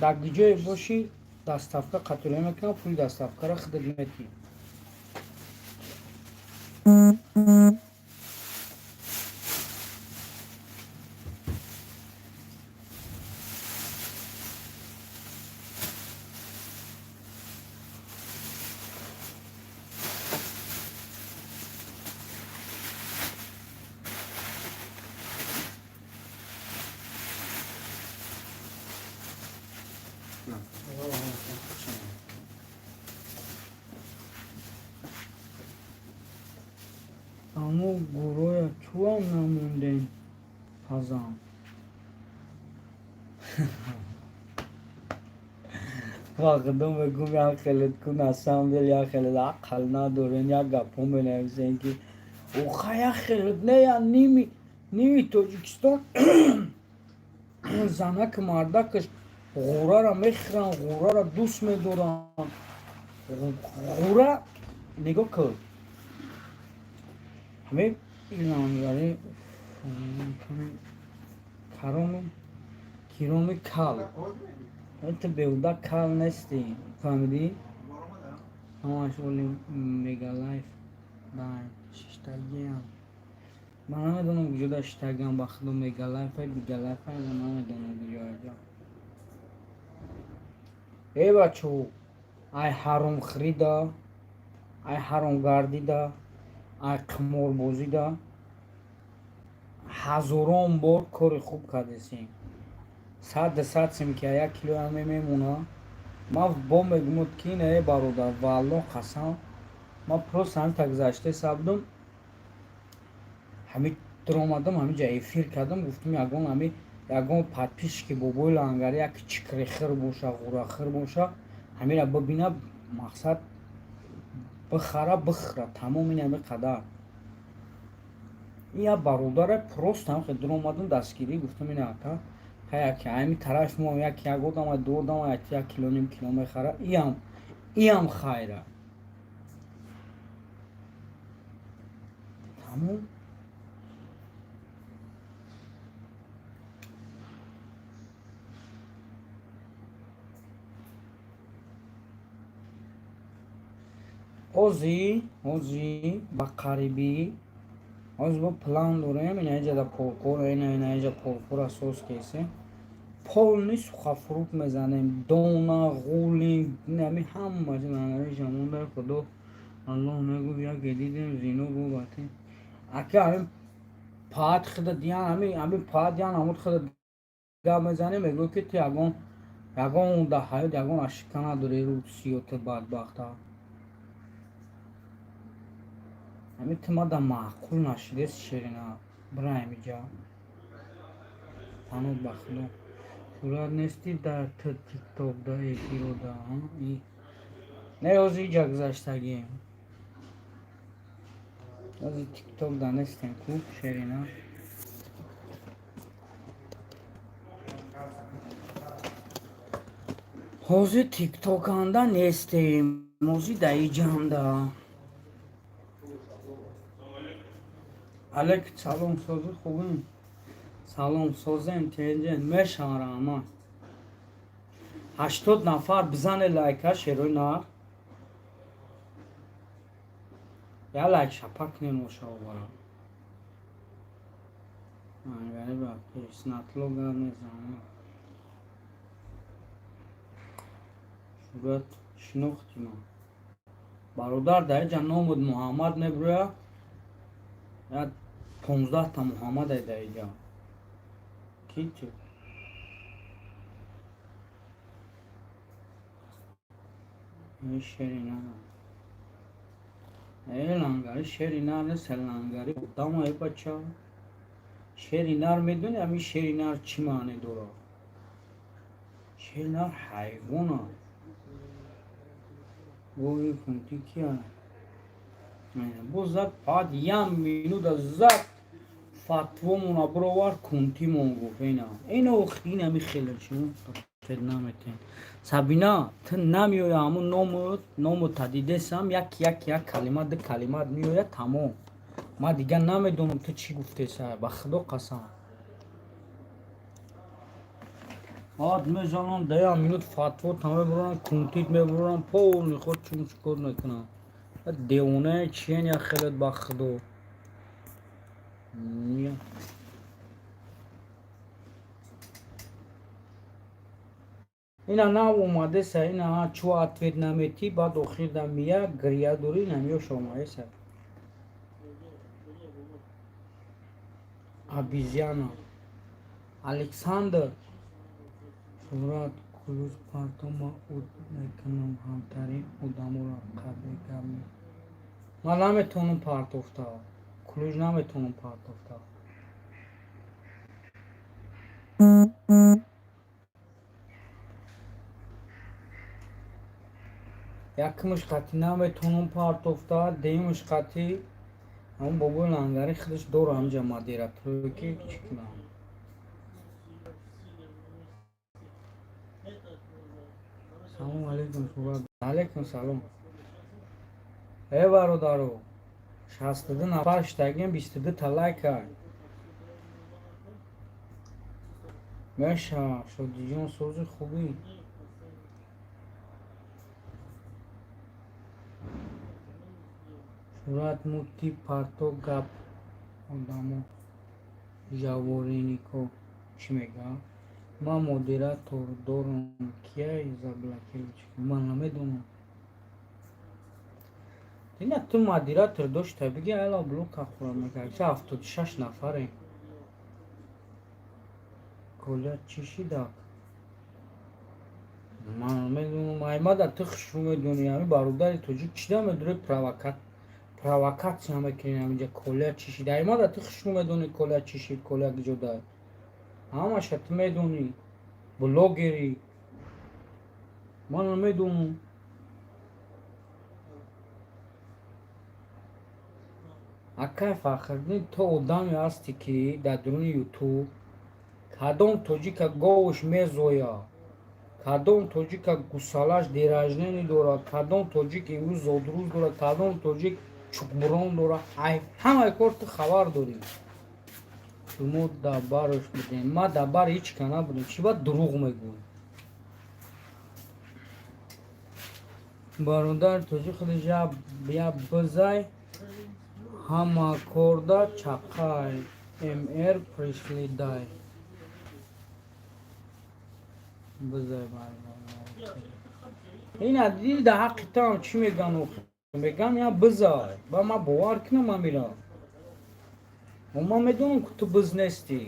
дар гиҷое боши доставка қатора мекунам пули доставкаро худод метӣ аммо гуроя чуам намондем ҳазам вақдо мегум як хелет кун асам дел як хелет ақл надорен як гапо менависен ки оха як хелет не я ними тоҷикистон занак мардакаш ғурара мехӯранд ғурара дӯст медоранд ғура нигоҳ кун ҳамин илангари кироми кал تو بهودا کال نستی فهمیدی؟ همش اولی مگالایف بای ششتاگی هم من نمیدونم کجا ششتاگی هم بخدو مگالایف های بیگالایف های من نمیدونم کجا ای بچو ای حرام خریدا ای حرام گردیدا ای قمار بازیدا هزاران بار کار خوب کردیم 100 сим ки 1 кило ҳам мемона ман бо мегумуд ки не бародар валло қасам ман просто ҳамин так гузашта сабдум ҳамин дуромадам ҳамин ҷа эфир кардам гуфтум ягон подписчики бобои лангари як чикрехир боша ғурахир боша ҳамира бибина мақсад бихара бихӯра тамом ин ҳамин қадар ин як бародаре просто ҳам дуромадам дастгирӣ гуфтум ин ата ҳаяки ҳами тараф мо як одам ду одам 1 кило ним кило мехара иам хайра тамом ҳозир ба қарибӣ ҳозир бо план дорем инаҷа да полкор инаҷа полкор асос кесе полни сухафрут мезанем дона ғулим нами ҳамаҷа нанари ҷамонда худо аллоҳ мегӯ як дидем зино бубати ака ҳамин паат худа диян ҳамин паат диян ҳамуд худа гап мезанем мегӯ ки ту ягон да ҳаёт ягон ашика надори рӯ сиёти бадбахта ҳамин тимада маъқул нашидес ширина браимиҷа танӯ ба худо сурат нести дар тикток да эфирода не ҳозир иҷа гузаштагим ҳозир тикток да нестем ку ширина ҳозир тиктоканда нестем ҳозир да иҷамда алек салом созӣ хубин салом созем тенҷен мешаварама 80 нафар бизане лайка шерои нар я лайк шапак немоша оварам гариба пешнатло гар мезанам сурат шинохти ман бародар дар иҷа номуд муҳаммад мебурӯя як 15 та муҳаммад дар иҷа кичи шерина лангари шеринар нест лангари одама бача шеринар медуни ҳамин шеринар чӣ маъне дорад шеринар ҳайвона вои кунти кия бо зад фақат 1 минута зад фатвомона буровар кунтимон гуфт ина охин ҳами хеле атвет наметен. Сабина, ты намиёя ҳамун ному тадидесам як калимат ду калимат миёя тамом. Ма дигар намедонам ту чӣ гуфтеса, ба худо қасам. Баъд мезанам 10 минут фатвот мебурам, контент мебурам, полни худ чикор мекунам. Девонаи чиен я хелет ба худо. Ина нав омадеса, ина чӯ ответ наметӣ, баъд охирда мия гриядурӣ намиёш омадеса. Обезьяна. Александр. Сурат кулуз партома уд мекунам ҳамтарин одаморо қабегам. Ман наметавонам партофта. Кулуж наметавонам партофта. Якмиш қати наметавонам партофта, деюмиш қати ҳамн бобои лангари худаш дора ҳамҷа модераторе ки чӣ кунам. Салом алейкум Сурат. Алейкум салом. Бародаро. 62 нафар штагем 22 лайка. Меша, шодиҷон сози хубӣ. Сурат мукти парто гап одамо ҷаворенико чӣ мегӯяд? Ман модератор дорам, кия заблокировать? Ман намедонам. Ина ту модератор дошта биги ала блока хӯрад мекард. 76 нафаре. Коля чӣ шидак? Ман намедонам. Аймада ту хушрӯ медонӣ, ҳами бародари тоҷик чида медуре провокатсия мекунӣ ҳаминҷа. Коля чӣ шид? Аймада ту хушрӯ медонӣ коля чӣ шид, коля гиҷода. Ҳамаша ту медонӣ. Блогери. Ман намедонам. Акай Фахриддин, ту одаме ҳастӣ ки дар дуруни ютуб кадом тоҷика говуш мезоя, кадом тоҷика гусалаш деражнени дорад, кадом тоҷик имрӯз зодрӯз дорад, кадом тоҷик чукбурон дорад, ҳамаи кор ту хабар дорӣ. Шумо дабараш будем. Ма дабар ҳечка набудем. Чӣ ба дурӯғ мегӯӣ? Бародар тоҷик худаш я бизай ҳама корда чақай мр пришли дай. Бизай бародар. Ина диди дар ҳаққи туам чӣ мегӯям? Мегӯям я бизай. Ба ман бовар кунам амира. Ман медонам ки ту биз нестӣ.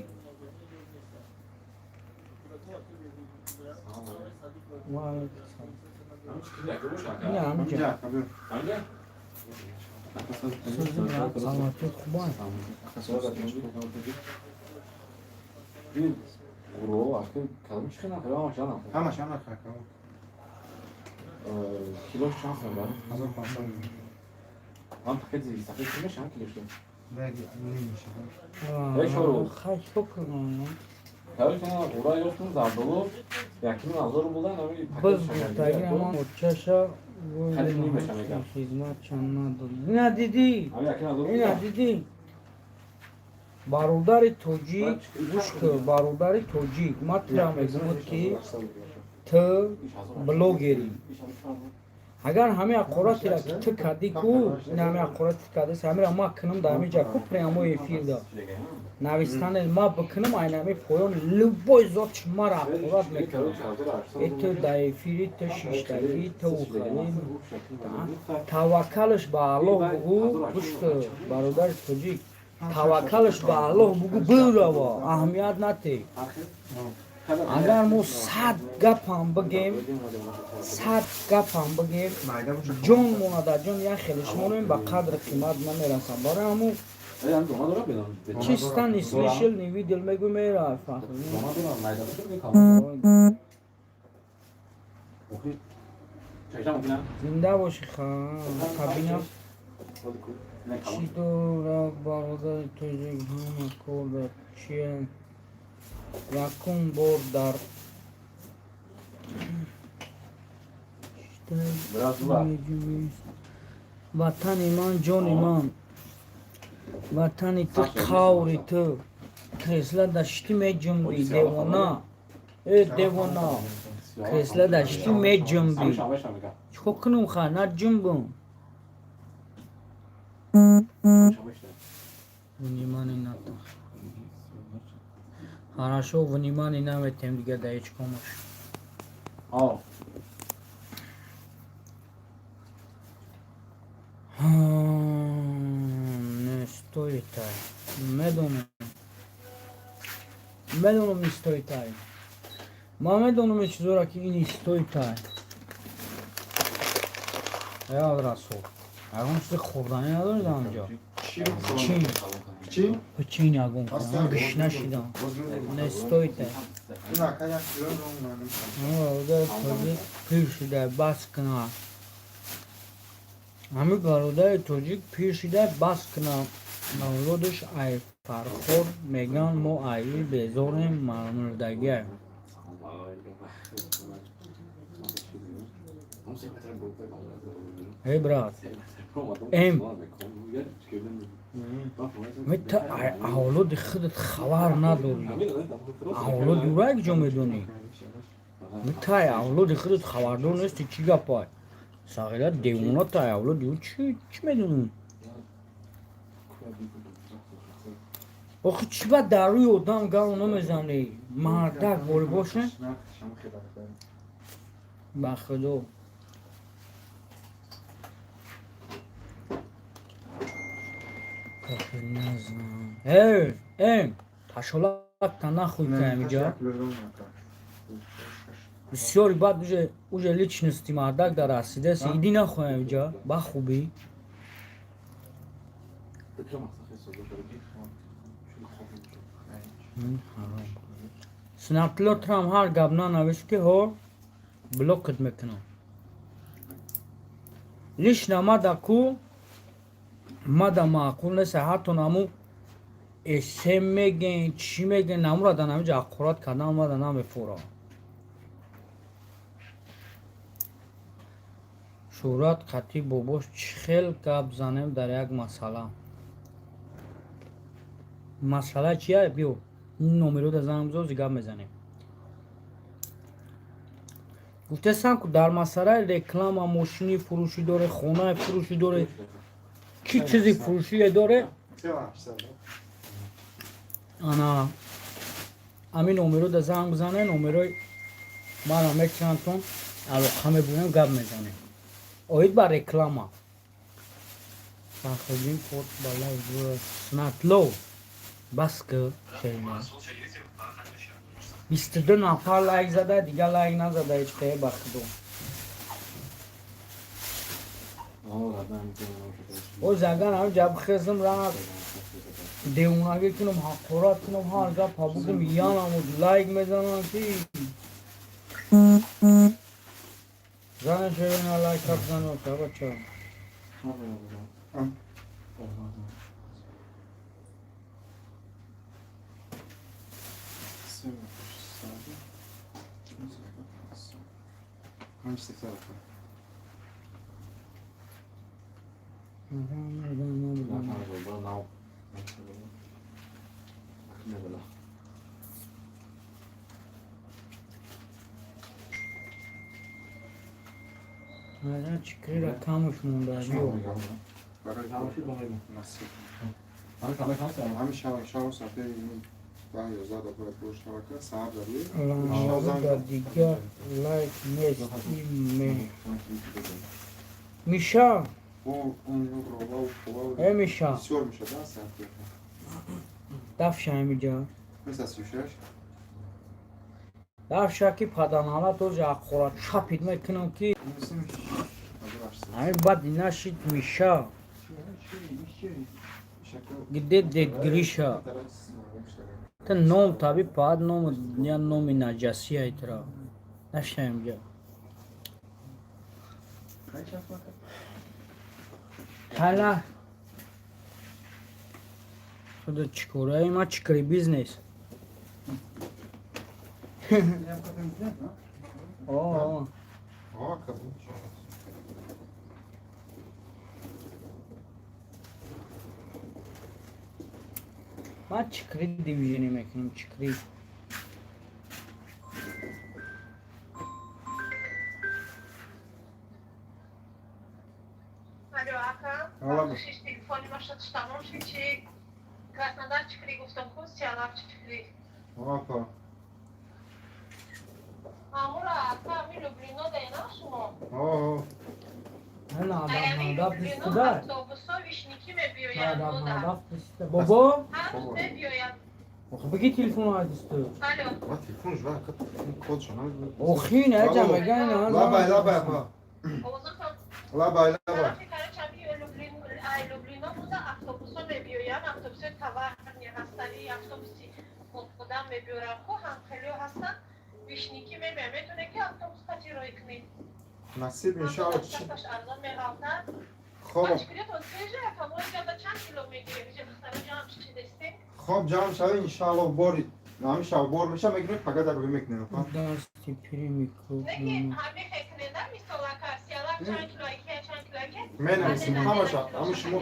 Ина ҳамҷа. Саломатият хубан. ҳамаша нахакам. Килош чанд сом бар? 1500. Ам пакети сафед килош чанд килош? Беги немиша. Хай шукрон. Короче, ура ёфтум забдулу 1000 булдан, ами Biz пакет buradagi hamon o'tchasha xizmat chanadi. Ina dedi. Ina dedi. Бародари тоҷик, гӯш кӯ, бародари тоҷик, матлаб мегӯяд ки ту блогери. Агар ҳами ақоратира ки ту кардӣ ку, ин ҳами ақорати кардеса, ҳамира ма кунам дар ҳамиҷа ку прямои эфирда. Навистане ма бикунам айна ҳами поён любой зот мара ақорат мекунад. Ту дар эфири ту шиштагӣ, ту ухалӣ. Таваккалш ба Аллоҳ бугӯ, гӯш кӯ, бародари тоҷик. Таваккалш ба Аллоҳ бугӯ бирава, аҳамият натеҳ. Агар мо 100 гапам бигем, 100 гапам бигем, ҷон монада ҷон як хеле шумонем ба қадри қимат намерасам. Барои ҳамон чиста не слышал, не видел, мегӯ мера фахр. Зинда боши кабина. Чӣ дорад бародари тоҷик ҳама кор дар чия? Якум бор дар وطن من جان من وطن تو خاور تو کرسلا داشتی می جنبی دیوانا ای دیوانا کرسلا داشتی می جنبی چکو کنم خانه جنبم внимание на то. Хорошо, внимание на этом дига даешь помощь. Не стоит так. Медоном не стоит так. Медоном че зораки не стоит так. Я одрасу. А он что хурдани надо замджа. Чин. Çin? Чин агон. Гшна шида. Не стоит так. Buna kayak diyor onların. Orada tabii pişide baskına. Hami garoda çocuk pişide baskına. Mavluduş ay farkhor megan mo ayı bezorim marmurdagi. Hey brat. Em. متى أولاد خدت خبر نداری أولاد دیواره کجا میدونی متى أولاد خدت خبردار نیستی چی گپای ساقیلت دیوونه تا أولاد دیو چی میدونی آخه چی باید در روی آدم گرو نمیزنی مردک باری باشه بخدا ташолак та нахуй камиҷа бисёри бад уже личности мардак дар расидаст иди нахоям ҷа ба хубӣ снаплотрам ҳар гап нанавишти ҳо блокет мекунам лишна мада ку мада маъқул нест ҳатто наму эсем мегӯян чӣ мегӯян намурада намиҷа аққурат кардан омада намефура шӯҳрат қатъӣ бобош чӣ хел гап занем дар як масъала чия биё ин номерода занг бизози гап мезанем гуфтесам ку дар масъалаи реклама мошини фурӯшӣ доре хонаи фурӯшӣ доре чӣ чизи фурӯшие доре ана ҳамин номерода занг бизане номерои мана мечунантон алоқа мебинем гап мезанем оид ба реклама бахудин фот балай снатло баска шейна 22 нафар лайк зада дига лайк назада ҳеч қае ба худо оз агар ҳам ҷаб хезм рафт девонагӣ кунам ҳақорат кунам ҳар гап ҳабудим янамуд лайк мезанам ки зане шевина лайка бизанота бача чикри рақамаш монда биё дига лайк миша миша дафша ҳамиҷа дафша ки паданала тоже аққорат чапид мекунам ки ҳамин бад нашид миша где дед гриша та ном таби пад ном я номи наҷаси айтра дафша ҳамиҷа ҳала худо чикораи ма чикари бизнес من چکری دیویژنی میکنم چکری Алло, Ака. Ладно. Шиш телефони машат штамом ши, чи Краснодар чикри гуфтам худ, сиалав чикри. Опа. Амура, Ака, ми Люблино да е нашумо. О, هلا Ами دب Люблино دستدار автобусо вишники ме биояд دب вода. دستدار بابا Ҳанӯз мебиёяд. خب بگی تلفن ها دستو Алло. ва телефон жва код шона. آخی نه جا مگه نه Лабай, лабай, ма. Овозахан. Лабай, лабай. Тарафи карачаби Люблино буда автобусо мебиёяд. Автобуси таварни ҳастани автобуси худам мебиёрам. Ко ҳамхелиё ҳастан. Вишники мебиёяд. Метоне ки автобус патироӣ кунед. Насиб иншалло чи. Автобус арзон меравнад. Хоб, хоб ҷамъ шавӣ иншалло бори ҳамиша бор меша мегирем фақат дар рӯй мекунем. دستی پری میکروب менависем ҳамаша ҳами шумо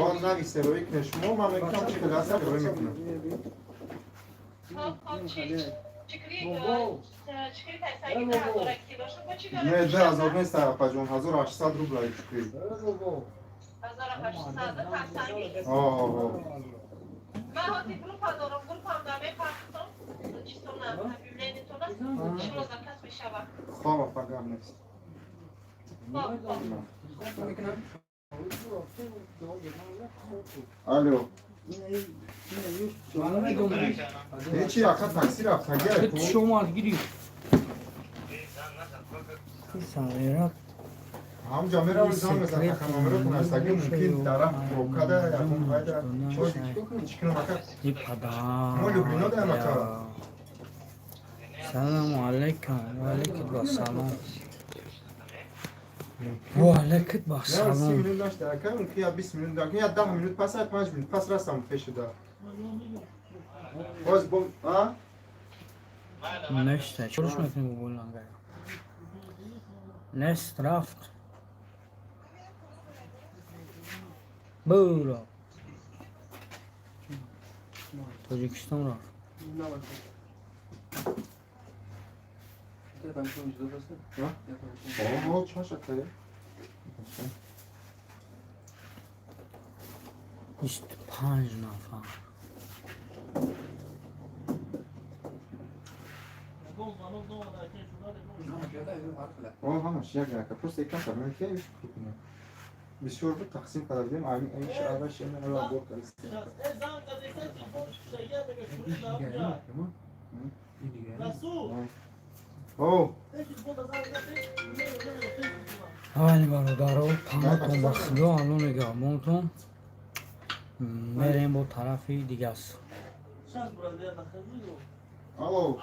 он нависе рӯй кунед шумо ман мегӯям чи хел ҳаста рӯй мекунам. не 2000 нест апаҷон 1800 рубла чукри. хоб апа гап нест. алё ҳечи ака такси рафт агар شما گیری ساغیرات ҳамҷа меравӣ зан мезан ака номеро кунастаги мумкин тараф рокада ягон вайда чикунам ака ای پدر мо Люблино даем ака. سلام علیکم و علیکم با سلام و علیکم با Я 30 سلام минут дашта ака мумкин я 20 минут дам я 10 минут пас 5 минут пас растам пешида боз бом а نشته چروش میکنیم بولن گره نست رفت برو تاجیکستان رفت о чаш ака 25 نفر о ҳамаш як ака просто якам сарман ки иш кунам бисёр буд тақсим кардем ами иш аваш ина ро бор кардем о ولی برادرها تمامتون با خدا الان نگهبانتون میریم با طرفی دیگه است алло